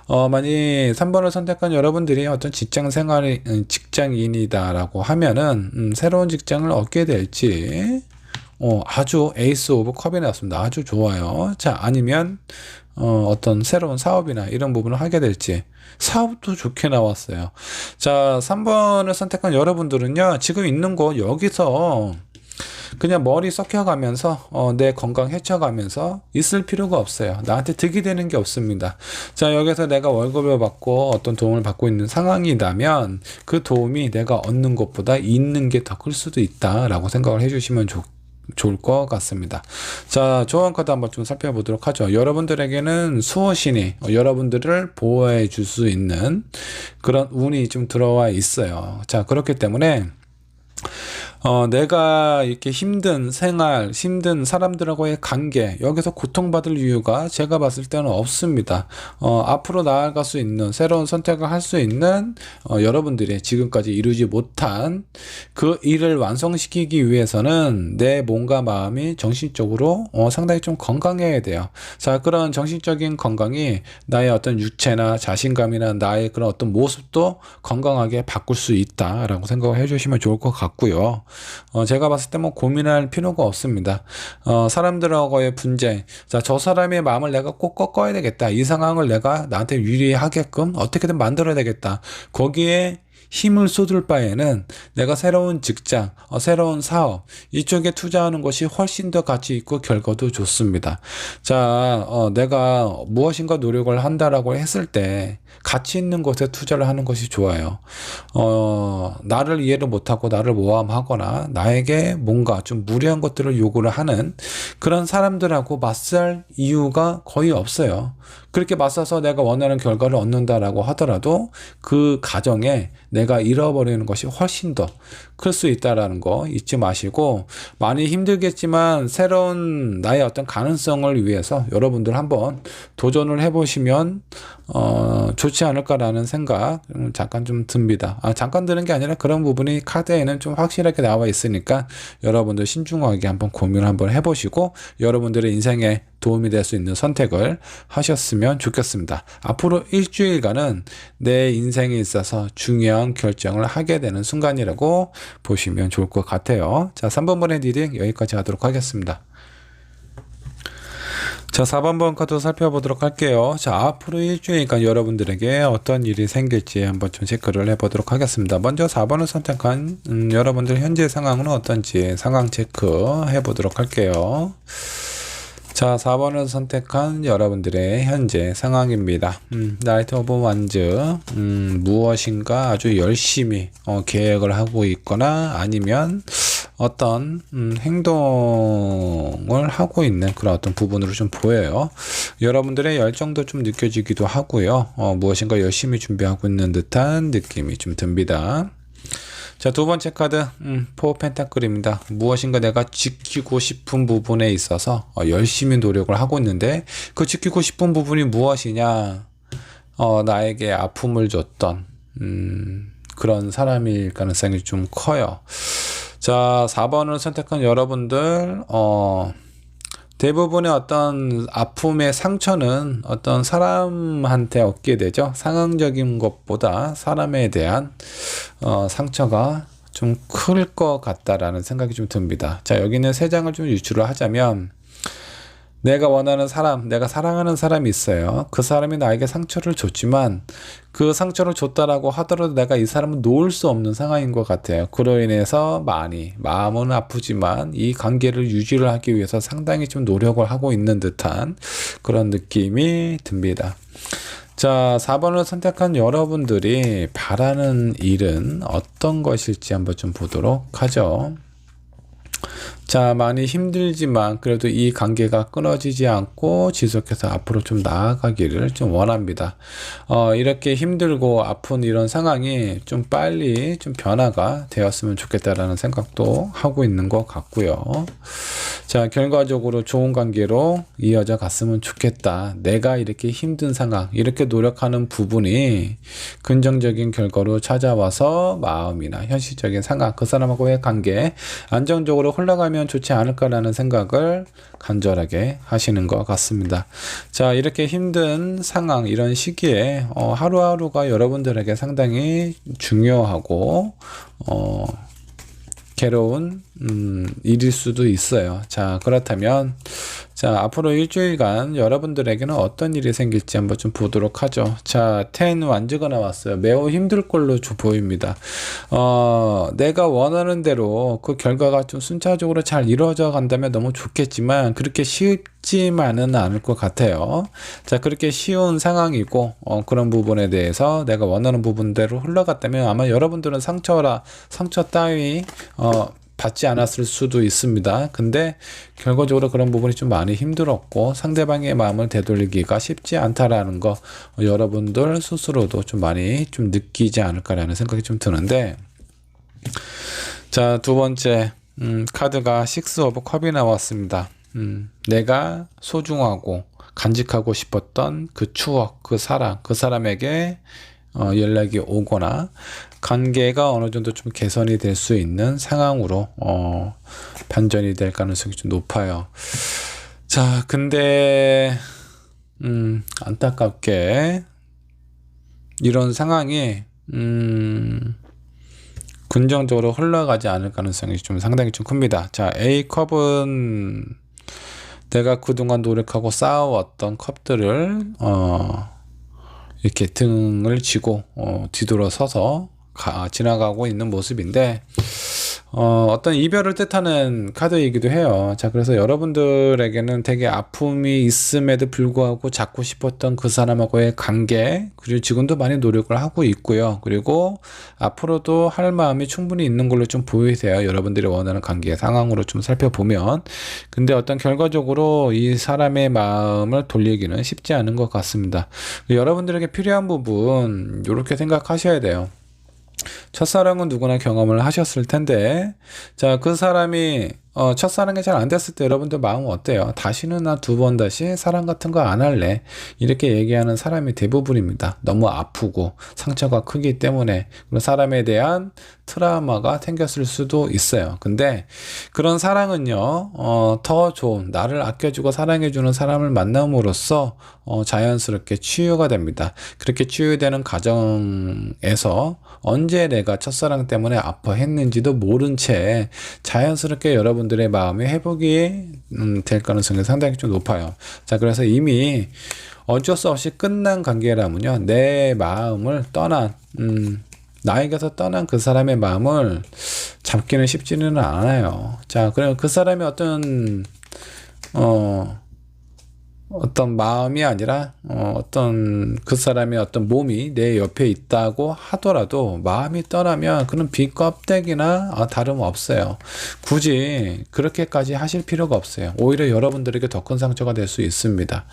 만약 3번을 선택한 여러분들이 어떤 직장인이다라고 하면은 새로운 직장을 얻게 될지, 아주 에이스 오브 컵이 나왔습니다. 아주 좋아요. 자, 아니면 어떤 새로운 사업이나 이런 부분을 하게 될지, 사업도 좋게 나왔어요. 자, 3번을 선택한 여러분들은요, 지금 있는 곳 여기서 그냥 머리 썩혀가면서 내 건강 해쳐가면서 있을 필요가 없어요. 나한테 득이 되는 게 없습니다. 자, 여기서 내가 월급을 받고 어떤 도움을 받고 있는 상황이라면 그 도움이 내가 얻는 것보다 있는 게 더 클 수도 있다라고 생각을 해주시면 좋을 것 같습니다. 자, 조언 카드 한번 좀 살펴보도록 하죠. 여러분들에게는 수호신이 여러분들을 보호해 줄 수 있는 그런 운이 좀 들어와 있어요. 자, 그렇기 때문에 내가 이렇게 힘든 생활, 힘든 사람들하고의 관계, 여기서 고통받을 이유가 제가 봤을 때는 없습니다. 앞으로 나아갈 수 있는, 새로운 선택을 할 수 있는, 여러분들이 지금까지 이루지 못한 그 일을 완성시키기 위해서는 내 몸과 마음이 정신적으로 상당히 좀 건강해야 돼요. 자, 그런 정신적인 건강이 나의 어떤 육체나 자신감이나 나의 그런 어떤 모습도 건강하게 바꿀 수 있다라고 생각을 해주시면 좋을 것 같고요. 제가 봤을 때 뭐 고민할 필요가 없습니다. 사람들하고의 분쟁, 자, 저 사람의 마음을 내가 꼭 꺾어야 되겠다. 이 상황을 내가 나한테 유리하게끔 어떻게든 만들어야 되겠다. 거기에 힘을 쏟을 바에는 내가 새로운 직장, 새로운 사업, 이쪽에 투자하는 것이 훨씬 더 가치 있고 결과도 좋습니다. 자, 내가 무엇인가 노력을 한다라고 했을 때 가치 있는 것에 투자를 하는 것이 좋아요. 나를 이해를 못하고 나를 모함하거나 나에게 뭔가 좀 무리한 것들을 요구를 하는 그런 사람들하고 맞설 이유가 거의 없어요. 그렇게 맞서서 내가 원하는 결과를 얻는다라고 하더라도 그 과정에 내가 잃어버리는 것이 훨씬 더 클 수 있다라는 거 잊지 마시고, 많이 힘들겠지만 새로운 나의 어떤 가능성을 위해서 여러분들 한번 도전을 해보시면 좋지 않을까라는 생각 잠깐 좀 듭니다. 잠깐 드는 게 아니라 그런 부분이 카드에는 좀 확실하게 나와 있으니까 여러분들 신중하게 한번 고민을 한번 해보시고 여러분들의 인생에 도움이 될 수 있는 선택을 하셨으면 좋겠습니다. 앞으로 일주일간은 내 인생에 있어서 중요한 결정을 하게 되는 순간이라고 보시면 좋을 것 같아요. 자, 3번번의 리딩 여기까지 하도록 하겠습니다. 자, 4번 카드 살펴보도록 할게요. 자, 앞으로 일주일간 여러분들에게 어떤 일이 생길지 한번 좀 체크를 해보도록 하겠습니다. 먼저 4번을 선택한 여러분들 현재 상황은 어떤지 상황 체크 해보도록 할게요. 자, 4번을 선택한 여러분들의 현재 상황입니다. 나이트 오브 완즈, 무엇인가 아주 열심히 계획을 하고 있거나 아니면 어떤 행동을 하고 있는 그런 어떤 부분으로 좀 보여요. 여러분들의 열정도 좀 느껴지기도 하고요. 무엇인가 열심히 준비하고 있는 듯한 느낌이 좀 듭니다. 자, 두 번째 카드, 포 펜타클입니다. 무엇인가 내가 지키고 싶은 부분에 있어서 열심히 노력을 하고 있는데 그 지키고 싶은 부분이 무엇이냐? 나에게 아픔을 줬던 그런 사람일 가능성이 좀 커요. 자, 4번을 선택한 여러분들, 대부분의 어떤 아픔의 상처는 어떤 사람한테 얻게 되죠. 상황적인 것보다 사람에 대한 상처가 좀 클 것 같다라는 생각이 좀 듭니다. 자, 여기는 세 장을 좀 유추를 하자면, 내가 원하는 사람, 내가 사랑하는 사람이 있어요. 그 사람이 나에게 상처를 줬지만 그 상처를 줬다라고 하더라도 내가 이 사람을 놓을 수 없는 상황인 것 같아요. 그로 인해서 많이 마음은 아프지만 이 관계를 유지를 하기 위해서 상당히 좀 노력을 하고 있는 듯한 그런 느낌이 듭니다. 자, 4번을 선택한 여러분들이 바라는 일은 어떤 것일지 한번 좀 보도록 하죠. 자, 많이 힘들지만 그래도 이 관계가 끊어지지 않고 지속해서 앞으로 좀 나아가기를 좀 원합니다. 이렇게 힘들고 아픈 이런 상황이 좀 빨리 좀 변화가 되었으면 좋겠다라는 생각도 하고 있는 것 같고요. 자, 결과적으로 좋은 관계로 이어져 갔으면 좋겠다. 내가 이렇게 힘든 상황, 이렇게 노력하는 부분이 긍정적인 결과로 찾아와서 마음이나 현실적인 상황, 그 사람하고의 관계 안정적으로 흘러가면 좋지 않을까라는 생각을 간절하게 하시는 것 같습니다. 자, 이렇게 힘든 상황, 이런 시기에 하루하루가 여러분들에게 상당히 중요하고 괴로운 일일 수도 있어요. 자, 그렇다면 자, 앞으로 일주일간 여러분들에게는 어떤 일이 생길지 한번 좀 보도록 하죠. 자, 10 완즈가 나왔어요. 매우 힘들 걸로 보입니다. 내가 원하는 대로 그 결과가 좀 순차적으로 잘 이루어져 간다면 너무 좋겠지만 그렇게 쉽지만은 않을 것 같아요. 자, 그렇게 쉬운 상황이고 그런 부분에 대해서 내가 원하는 부분대로 흘러갔다면 아마 여러분들은 상처 따위 받지 않았을 수도 있습니다. 근데 결과적으로 그런 부분이 좀 많이 힘들었고 상대방의 마음을 되돌리기가 쉽지 않다라는 거 여러분들 스스로도 좀 많이 좀 느끼지 않을까라는 생각이 좀 드는데, 자, 두 번째 카드가 식스 오브 컵이 나왔습니다. 내가 소중하고 간직하고 싶었던 그 추억, 그 사랑, 그 사람에게 연락이 오거나 관계가 어느 정도 좀 개선이 될 수 있는 상황으로 반전이 될 가능성이 좀 높아요. 자, 근데 안타깝게 이런 상황이 긍정적으로 흘러가지 않을 가능성이 좀 상당히 좀 큽니다. 자, A컵은 내가 그동안 노력하고 쌓아왔던 컵들을 이렇게 등을 쥐고 뒤돌아서서 지나가고 있는 모습인데 어떤 이별을 뜻하는 카드이기도 해요. 자, 그래서 여러분들에게는 되게 아픔이 있음에도 불구하고 잡고 싶었던 그 사람하고의 관계, 그리고 지금도 많이 노력을 하고 있고요. 그리고 앞으로도 할 마음이 충분히 있는 걸로 좀 보이세요. 여러분들이 원하는 관계 상황으로 좀 살펴보면. 근데 어떤 결과적으로 이 사람의 마음을 돌리기는 쉽지 않은 것 같습니다. 여러분들에게 필요한 부분 이렇게 생각하셔야 돼요. 첫사랑은 누구나 경험을 하셨을 텐데, 자, 그 사람이 첫사랑이 잘 안 됐을 때 여러분들 마음은 어때요? 다시는 나 두 번 다시 사랑 같은 거 안 할래, 이렇게 얘기하는 사람이 대부분입니다. 너무 아프고 상처가 크기 때문에 그런 사람에 대한 트라우마가 생겼을 수도 있어요. 근데 그런 사랑은요, 더 좋은, 나를 아껴주고 사랑해주는 사람을 만남으로써 자연스럽게 치유가 됩니다. 그렇게 치유되는 과정에서 언제 내가 첫사랑 때문에 아파했는지도 모른 채 자연스럽게 여러분들의 마음의 회복이 될 가능성이 상당히 좀 높아요. 자, 그래서 이미 어쩔 수 없이 끝난 관계라면요, 내 마음을 떠난 나에게서 떠난 그 사람의 마음을 잡기는 쉽지는 않아요. 자, 그럼 그 사람의 어떤 마음이 아니라 어떤 그 사람의 어떤 몸이 내 옆에 있다고 하더라도 마음이 떠나면 그는 비껍데기나 다름없어요. 굳이 그렇게까지 하실 필요가 없어요. 오히려 여러분들에게 더 큰 상처가 될 수 있습니다.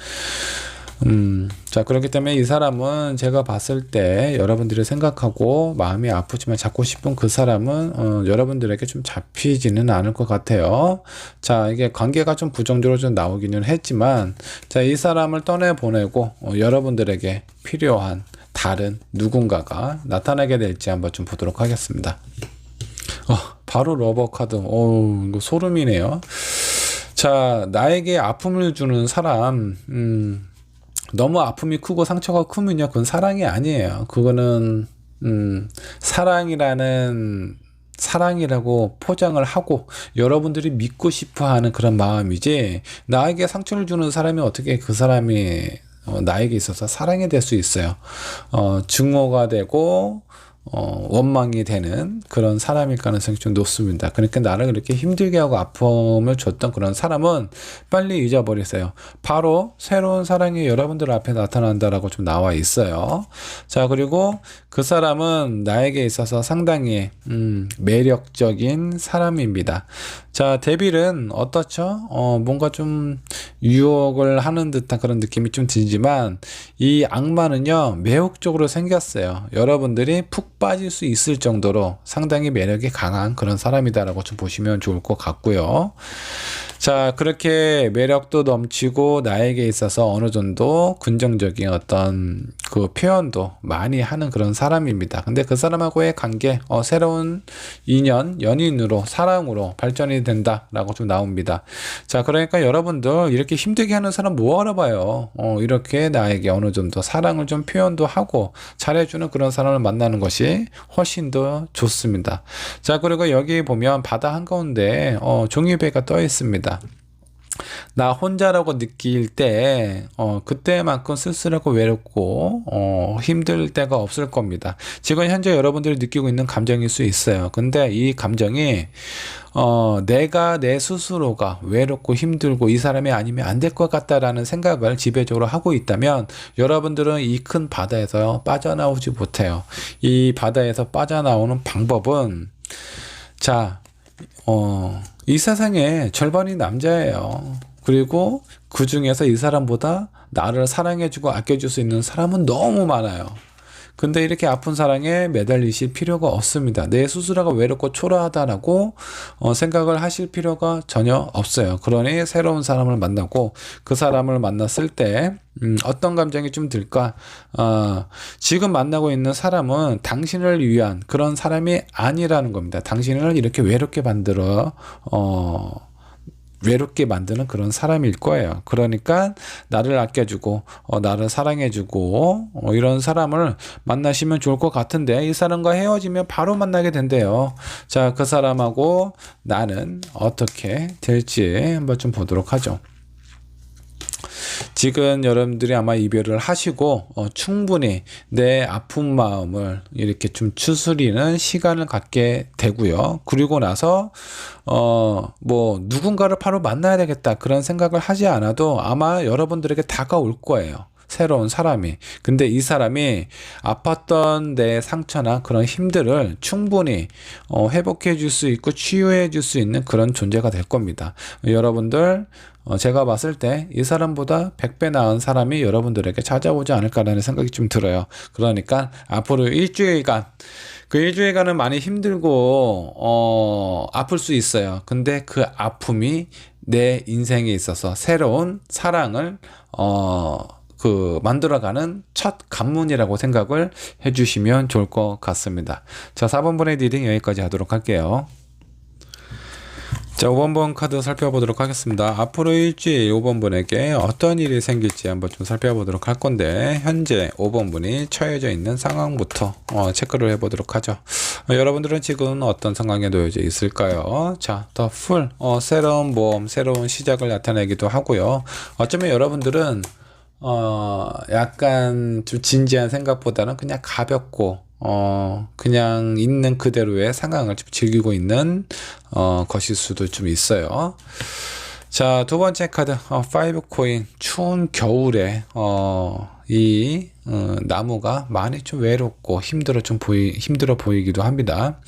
자, 그렇기 때문에 이 사람은 제가 봤을 때 여러분들이 생각하고 마음이 아프지만 잡고 싶은 그 사람은 여러분들에게 좀 잡히지는 않을 것 같아요. 자, 이게 관계가 좀 부정적으로 좀 나오기는 했지만, 자, 이 사람을 떠내보내고 여러분들에게 필요한 다른 누군가가 나타나게 될지 한번 좀 보도록 하겠습니다. 바로 러버 카드. 이거 소름이네요. 자, 나에게 아픔을 주는 사람, 너무 아픔이 크고 상처가 크면요, 그건 사랑이 아니에요. 그거는 사랑이라고 포장을 하고 여러분들이 믿고 싶어하는 그런 마음이지, 나에게 상처를 주는 사람이 어떻게 그 사람이 나에게 있어서 사랑이 될 수 있어요. 증오가 되고 원망이 되는 그런 사람일 가능성이 좀 높습니다. 그러니까 나를 그렇게 힘들게 하고 아픔을 줬던 그런 사람은 빨리 잊어버리세요. 바로 새로운 사랑이 여러분들 앞에 나타난다라고 좀 나와 있어요. 자, 그리고 그 사람은 나에게 있어서 상당히 매력적인 사람입니다. 자, 데빌은 어떻죠? 뭔가 좀 유혹을 하는 듯한 그런 느낌이 좀 들지만, 이 악마는요, 매혹적으로 생겼어요. 여러분들이 푹 빠질 수 있을 정도로 상당히 매력이 강한 그런 사람이다라고 좀 보시면 좋을 것 같고요. 자, 그렇게 매력도 넘치고 나에게 있어서 어느 정도 긍정적인 어떤 그 표현도 많이 하는 그런 사람입니다. 근데 그 사람하고의 관계, 새로운 인연, 연인으로, 사랑으로 발전이 된다라고 좀 나옵니다. 자, 그러니까 여러분들 이렇게 힘들게 하는 사람 뭐하러 봐요. 이렇게 나에게 어느 정도 사랑을 좀 표현도 하고 잘해주는 그런 사람을 만나는 것이 훨씬 더 좋습니다. 자, 그리고 여기 보면 바다 한가운데 종이배가 떠 있습니다. 나 혼자라고 느낄 때 그때만큼 쓸쓸하고 외롭고 힘들 때가 없을 겁니다. 지금 현재 여러분들이 느끼고 있는 감정일 수 있어요. 근데 이 감정이 내가 내 스스로가 외롭고 힘들고 이 사람이 아니면 안 될 것 같다라는 생각을 지배적으로 하고 있다면 여러분들은 이 큰 바다에서 빠져나오지 못해요. 이 바다에서 빠져나오는 방법은, 자, 이 세상에 절반이 남자예요. 그리고 그 중에서 이 사람보다 나를 사랑해주고 아껴줄 수 있는 사람은 너무 많아요. 근데 이렇게 아픈 사랑에 매달리실 필요가 없습니다. 내 스스로가 외롭고 초라하다라고 생각을 하실 필요가 전혀 없어요. 그러니 새로운 사람을 만나고 그 사람을 만났을 때 어떤 감정이 좀 들까? 지금 만나고 있는 사람은 당신을 위한 그런 사람이 아니라는 겁니다. 당신을 이렇게 외롭게 만드는 그런 사람일 거예요. 그러니까 나를 아껴주고 나를 사랑해주고 이런 사람을 만나시면 좋을 것 같은데, 이 사람과 헤어지면 바로 만나게 된대요. 자, 그 사람하고 나는 어떻게 될지 한번 좀 보도록 하죠. 지금 여러분들이 아마 이별을 하시고 충분히 내 아픈 마음을 이렇게 좀 추스리는 시간을 갖게 되고요. 그리고 나서 뭐 누군가를 바로 만나야 되겠다 그런 생각을 하지 않아도 아마 여러분들에게 다가올 거예요. 새로운 사람이. 근데 이 사람이 아팠던 내 상처나 그런 힘들을 충분히 회복해 줄 수 있고 치유해 줄 수 있는 그런 존재가 될 겁니다. 여러분들, 제가 봤을 때 이 사람보다 100배 나은 사람이 여러분들에게 찾아오지 않을까라는 생각이 좀 들어요. 그러니까 앞으로 일주일간, 그 일주일간은 많이 힘들고 아플 수 있어요. 근데 그 아픔이 내 인생에 있어서 새로운 사랑을 만들어가는 첫 관문이라고 생각을 해주시면 좋을 것 같습니다. 자, 4번분의 리딩 여기까지 하도록 할게요. 자, 5번분 카드 살펴보도록 하겠습니다. 앞으로 일주일 5번분에게 어떤 일이 생길지 한번 좀 살펴보도록 할 건데, 현재 5번분이 처해져 있는 상황부터 체크를 해보도록 하죠. 여러분들은 지금 어떤 상황에 놓여져 있을까요? 자, 더 풀, 새로운 모험, 새로운 시작을 나타내기도 하고요. 어쩌면 여러분들은 약간 좀 진지한 생각보다는 그냥 가볍고 그냥 있는 그대로의 상황을 좀 즐기고 있는 것일 수도 좀 있어요. 자, 두 번째 카드 5 코인. 추운 겨울에 이 나무가 많이 좀 외롭고 힘들어 보이기도 합니다.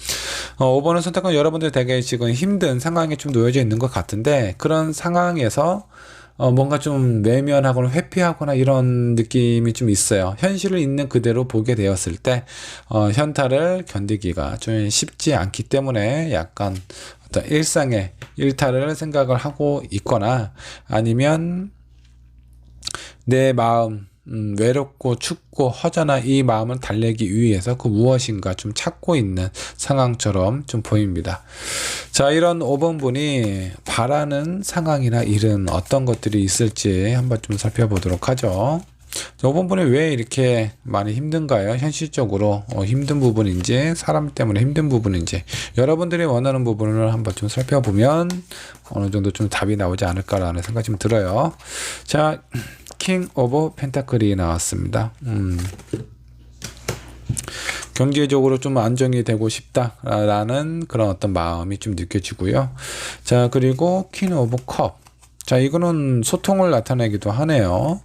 5번을 선택한 여러분들 되게 지금 힘든 상황에 좀 놓여져 있는 것 같은데, 그런 상황에서 뭔가 좀 외면하거나 회피하거나 이런 느낌이 좀 있어요. 현실을 있는 그대로 보게 되었을 때 현타를 견디기가 좀 쉽지 않기 때문에 약간 어떤 일상의 일탈을 생각을 하고 있거나, 아니면 내 마음 외롭고 춥고 허전한 이 마음을 달래기 위해서 그 무엇인가 좀 찾고 있는 상황처럼 좀 보입니다. 자, 이런 5번분이 바라는 상황이나 일은 어떤 것들이 있을지 한번 좀 살펴보도록 하죠. 5번분이 왜 이렇게 많이 힘든가요? 현실적으로 힘든 부분인지, 사람 때문에 힘든 부분인지, 여러분들이 원하는 부분을 한번 좀 살펴보면 어느 정도 좀 답이 나오지 않을까라는 생각이 좀 들어요. 자, 킹 오브 펜타클이 나왔습니다. 경제적으로 좀 안정이 되고 싶다라는 그런 어떤 마음이 좀 느껴지고요. 자, 그리고 퀸 오브 컵. 자, 이거는 소통을 나타내기도 하네요.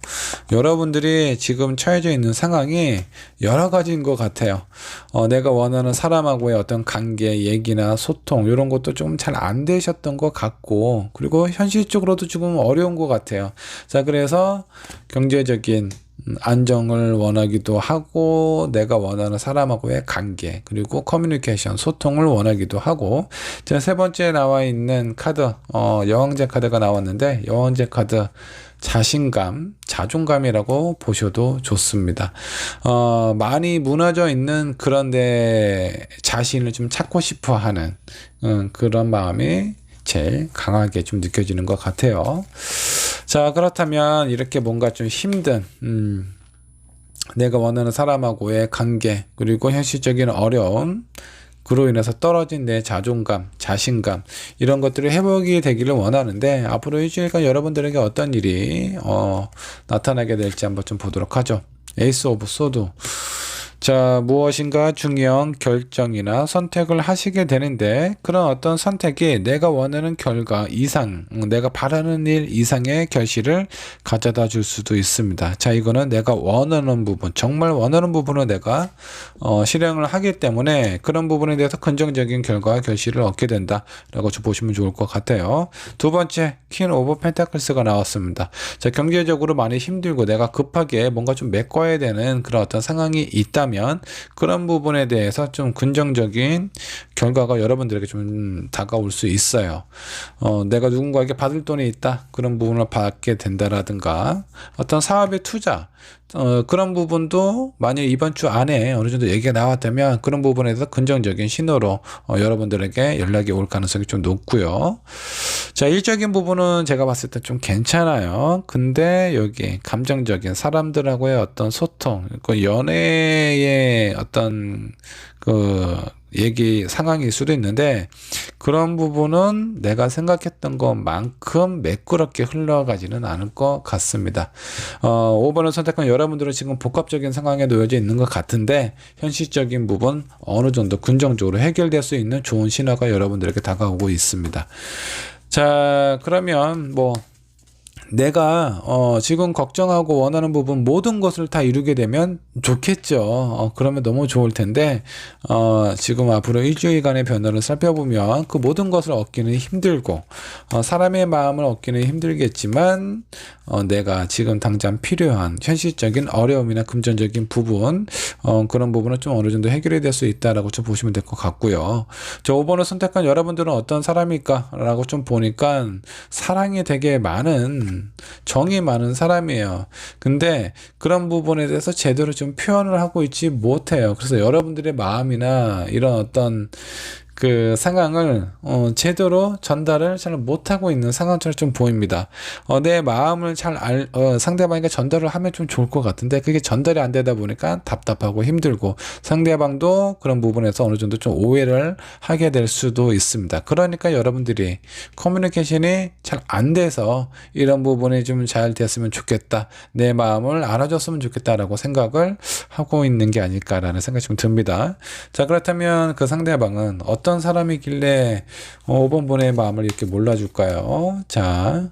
여러분들이 지금 처해져 있는 상황이 여러 가지인 것 같아요. 내가 원하는 사람하고의 어떤 관계, 얘기나 소통, 이런 것도 좀 잘 안 되셨던 것 같고, 그리고 현실적으로도 조금 어려운 것 같아요. 자, 그래서 경제적인 안정을 원하기도 하고, 내가 원하는 사람하고의 관계, 그리고 커뮤니케이션, 소통을 원하기도 하고. 자, 세 번째 나와 있는 카드, 여왕제 카드가 나왔는데, 여왕제 카드 자신감, 자존감이라고 보셔도 좋습니다. 많이 무너져 있는 그런데 자신을 좀 찾고 싶어 하는 그런 마음이 제일 강하게 좀 느껴지는 것 같아요. 자, 그렇다면 이렇게 뭔가 좀 힘든 내가 원하는 사람하고의 관계, 그리고 현실적인 어려움, 그로 인해서 떨어진 내 자존감, 자신감, 이런 것들이 회복이 되기를 원하는데, 앞으로 일주일간 여러분들에게 어떤 일이 나타나게 될지 한번 좀 보도록 하죠. 에이스 오브 소드. 자, 무엇인가 중요한 결정이나 선택을 하시게 되는데, 그런 어떤 선택이 내가 원하는 결과 이상, 내가 바라는 일 이상의 결실을 가져다 줄 수도 있습니다. 자, 이거는 내가 원하는 부분, 정말 원하는 부분을 내가 실행을 하기 때문에 그런 부분에 대해서 긍정적인 결과와 결실을 얻게 된다라고 보시면 좋을 것 같아요. 두 번째, 퀸 오브 펜타클스가 나왔습니다. 자, 경제적으로 많이 힘들고 내가 급하게 뭔가 좀 메꿔야 되는 그런 어떤 상황이 있다면 있다면 그런 부분에 대해서 좀 긍정적인 결과가 여러분들에게 좀 다가올 수 있어요. 내가 누군가에게 받을 돈이 있다. 그런 부분을 받게 된다라든가 어떤 사업의 투자 그런 부분도 만약 이번 주 안에 어느 정도 얘기가 나왔다면 그런 부분에 대해서 긍정적인 신호로 여러분들에게 연락이 올 가능성이 좀 높고요. 자, 일적인 부분은 제가 봤을 때 좀 괜찮아요. 근데 여기 감정적인 사람들하고의 어떤 소통, 그 연애의 어떤 그 얘기 상황일 수도 있는데 그런 부분은 내가 생각했던 것만큼 매끄럽게 흘러가지는 않을 것 같습니다. 5번을 선택한 여러분들은 지금 복합적인 상황에 놓여져 있는 것 같은데 현실적인 부분 어느 정도 긍정적으로 해결될 수 있는 좋은 신호가 여러분들에게 다가오고 있습니다. 자, 그러면 내가 지금 걱정하고 원하는 부분 모든 것을 다 이루게 되면 좋겠죠. 그러면 너무 좋을 텐데 지금 앞으로 일주일간의 변화를 살펴보면 그 모든 것을 얻기는 힘들고 사람의 마음을 얻기는 힘들겠지만 내가 지금 당장 필요한 현실적인 어려움이나 금전적인 부분 그런 부분은 좀 어느 정도 해결이 될 수 있다라고 좀 보시면 될 것 같고요. 저 5번을 선택한 여러분들은 어떤 사람일까 라고 좀 보니까 사랑이 되게 많은 정이 많은 사람이에요. 근데 그런 부분에 대해서 제대로 좀 표현을 하고 있지 못해요. 그래서 여러분들의 마음이나 이런 어떤 그 상황을 제대로 전달을 잘 못하고 있는 상황처럼 좀 보입니다. 내 마음을 잘 상대방에게 전달을 하면 좀 좋을 것 같은데 그게 전달이 안 되다 보니까 답답하고 힘들고 상대방도 그런 부분에서 어느 정도 좀 오해를 하게 될 수도 있습니다. 그러니까 여러분들이 커뮤니케이션이 잘 안 돼서 이런 부분이 좀 잘 됐으면 좋겠다. 내 마음을 알아줬으면 좋겠다라고 생각을 하고 있는 게 아닐까라는 생각이 좀 듭니다. 자, 그렇다면 그 상대방은 어떤 사람이길래 5번 분의 마음을 이렇게 몰라줄까요? 자,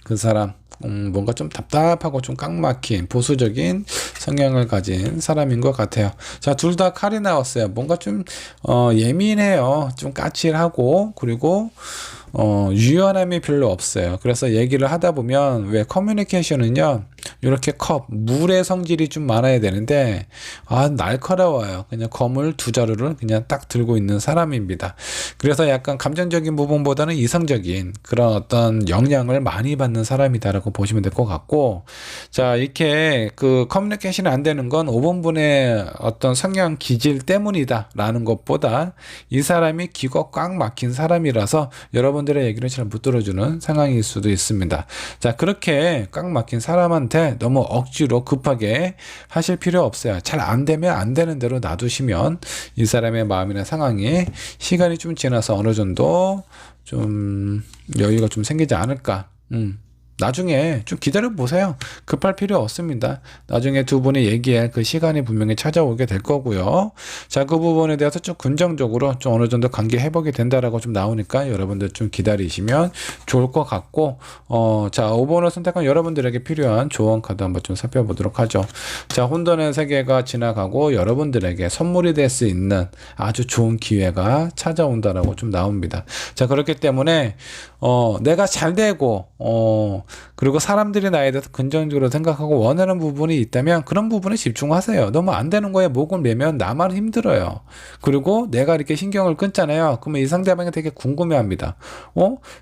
그 사람 뭔가 좀 답답하고 좀 깡막힌 보수적인 성향을 가진 사람인 것 같아요. 자, 둘 다 칼이 나왔어요. 뭔가 좀 예민해요. 좀 까칠하고 그리고 유연함이 별로 없어요. 그래서 얘기를 하다 보면 왜 커뮤니케이션은요 이렇게 물의 성질이 좀 많아야 되는데 날카로워요. 그냥 검을 두 자루를 그냥 딱 들고 있는 사람입니다. 그래서 약간 감정적인 부분보다는 이성적인 그런 어떤 영향을 많이 받는 사람이다라고 보시면 될 것 같고, 자, 이렇게 그 커뮤니케이션이 안 되는 건 5번분의 어떤 성향 기질 때문이다라는 것보다 이 사람이 귀가 꽉 막힌 사람이라서 여러분들의 얘기를 잘 못 들어주는 상황일 수도 있습니다. 자, 그렇게 꽉 막힌 사람한테 너무 억지로 급하게 하실 필요 없어요. 잘 안 되면 안 되는 대로 놔두시면 이 사람의 마음이나 상황이 시간이 좀 지나서 어느 정도 좀 여유가 좀 생기지 않을까. 나중에 좀 기다려 보세요. 급할 필요 없습니다. 나중에 두 분이 얘기할 그 시간이 분명히 찾아오게 될 거고요. 자, 그 부분에 대해서 좀 긍정적으로 좀 어느 정도 관계 회복이 된다라고 좀 나오니까 여러분들 좀 기다리시면 좋을 것 같고, 자, 5번을 선택한 여러분들에게 필요한 조언 카드 한번 좀 살펴보도록 하죠. 자, 혼돈의 세계가 지나가고 여러분들에게 선물이 될 수 있는 아주 좋은 기회가 찾아온다라고 좀 나옵니다. 자, 그렇기 때문에 내가 잘 되고 그리고 사람들이 나에 대해서 긍정적으로 생각하고 원하는 부분이 있다면 그런 부분에 집중하세요. 너무 안 되는 거에 목을 매면 나만 힘들어요. 그리고 내가 이렇게 신경을 끊잖아요. 그러면 이 상대방이 되게 궁금해합니다.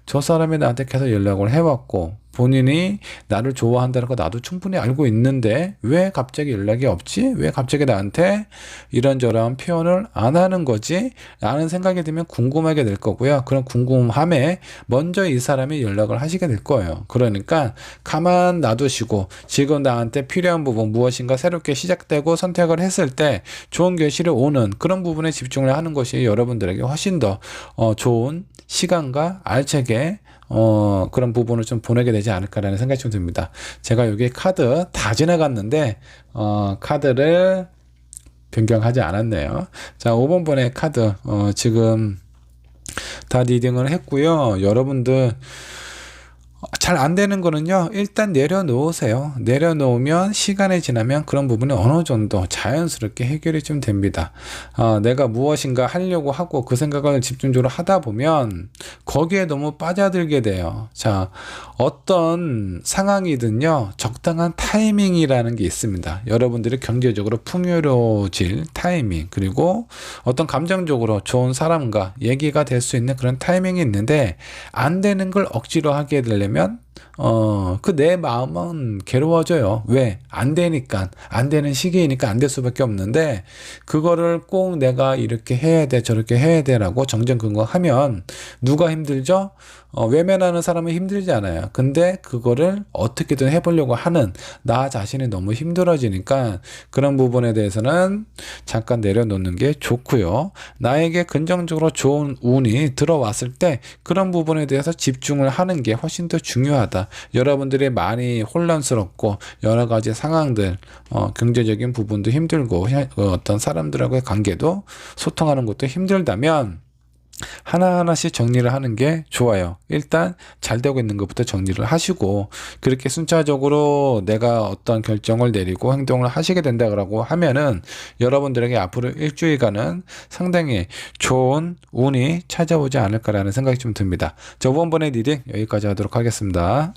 저 사람이 나한테 계속 연락을 해왔고 본인이 나를 좋아한다는 거 나도 충분히 알고 있는데 왜 갑자기 연락이 없지? 왜 갑자기 나한테 이런저런 표현을 안 하는 거지? 라는 생각이 들면 궁금하게 될 거고요. 그런 궁금함에 먼저 이 사람이 연락을 하시게 될 거예요. 그러니까 가만 놔두시고 지금 나한테 필요한 부분 무엇인가 새롭게 시작되고 선택을 했을 때 좋은 결실이 오는 그런 부분에 집중을 하는 것이 여러분들에게 훨씬 더 좋은 시간과 알차게 그런 부분을 좀 보내게 되지 않을까라는 생각이 좀 듭니다. 제가 여기 카드 다 지나갔는데 카드를 변경하지 않았네요. 자, 5번 번의 카드 지금 다 리딩을 했고요. 여러분들 잘 안 되는 거는요, 일단 내려놓으세요. 내려놓으면 시간이 지나면 그런 부분이 어느 정도 자연스럽게 해결이 좀 됩니다. 내가 무엇인가 하려고 하고 그 생각을 집중적으로 하다 보면 거기에 너무 빠져들게 돼요. 자, 어떤 상황이든요, 적당한 타이밍이라는 게 있습니다. 여러분들이 경제적으로 풍요로워질 타이밍, 그리고 어떤 감정적으로 좋은 사람과 얘기가 될 수 있는 그런 타이밍이 있는데, 안 되는 걸 억지로 하게 되려면 그 내 마음은 괴로워져요. 왜? 안 되니까. 안 되는 시기이니까 안 될 수밖에 없는데, 그거를 꼭 내가 이렇게 해야 돼, 저렇게 해야 돼라고 정정근거하면 누가 힘들죠? 외면하는 사람은 힘들지 않아요. 근데 그거를 어떻게든 해보려고 하는 나 자신이 너무 힘들어지니까 그런 부분에 대해서는 잠깐 내려놓는 게 좋고요. 나에게 긍정적으로 좋은 운이 들어왔을 때 그런 부분에 대해서 집중을 하는 게 훨씬 더 중요하다. 여러분들이 많이 혼란스럽고 여러 가지 상황들, 경제적인 부분도 힘들고 어떤 사람들하고의 관계도 소통하는 것도 힘들다면 하나하나씩 정리를 하는 게 좋아요. 일단 잘 되고 있는 것부터 정리를 하시고, 그렇게 순차적으로 내가 어떤 결정을 내리고 행동을 하시게 된다고 하면은 여러분들에게 앞으로 일주일간은 상당히 좋은 운이 찾아오지 않을까라는 생각이 좀 듭니다. 저번번의 리딩 여기까지 하도록 하겠습니다.